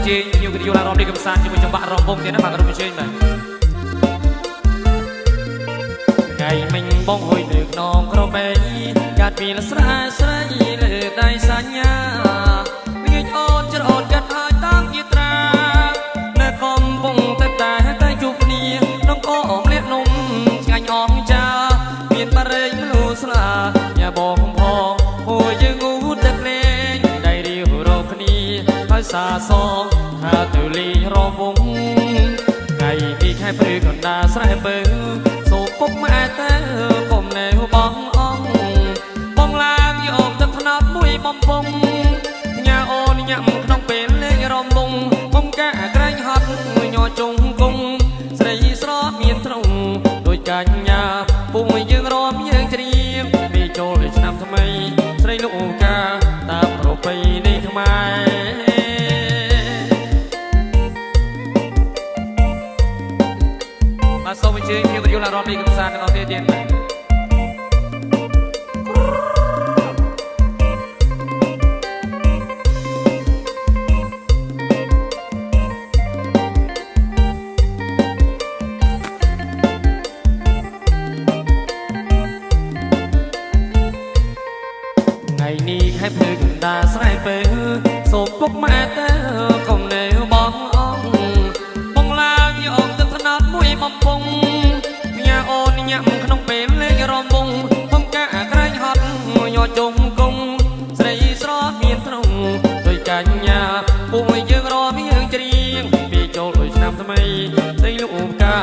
ជេងខ្ញុំក៏យល់អារម្មណ៍នេះកំសាន្តជាមួយចង្វាក់រំពងទៀតណាបាទក្រុមជេងបាទថ្ងៃមិញបងហួយលើខ្នងក្របីកាត់ពីលស្រែស្រីលើដៃសញ្ញាងាយអូនច្រអូនកាត់ហើយតាំងយីត្រានៅកំពុងតែជួបគ្នានំអូមលៀកនំឆ្ងាញ់អងចាមានបារេងលូស្លាញ៉ាបងផងហួយយើងងូទឹកលេងដៃរៀវរកគ្នាហើយសាសងថាទៅលេងរំវងថ្ងៃពីខែព្រឺកណ្ដាលស្រែបើសូពុកម៉ែទៅកុំណែបងបងឡើងយកទឹកថ្នោតមួយបំពង់ញ៉ាអូនញ៉ាំក្នុងពេលលេងរំវងបងកាក្រែងហត់ញ័រជុំគង់ស្រីស្រស់មានទ្រង់ដូចកញ្ញាពុំយើងរំយើងច្រៀងពីចូលឆ្នាំថ្មីស្រីលោកកាតាមប្រពៃណីខ្មែរបាទសូមអញ្ជើញភាពយន្តអារម្មណ៍នេះកំសាន្តទាំងអស់គ្នាទៀតថ្ងៃនេះខែភ្លឺកណ្ដាលស្រែពេលសូមពុកម៉ែទៅកុំណែបងបងឡើងយកទឹកថ្នោតមួយបំពង់ញ៉ាអូនញ៉ាំក្នុងពេលលេងរំវងបងកាក្រែងហត់ញ័រជុំគង់ស្រីស្រស់មានទ្រង់ដូចកញ្ញាពុំយើងរំយើងច្រៀងពីចូលឆ្នាំថ្មីស្រីលោកកា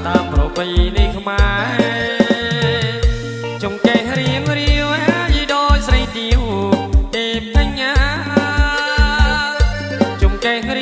តាមប្រពៃណីខ្មែរចង្កេះរៀងរាវស្រីទៀវទេពកញ្ញាជុំកេះរៀ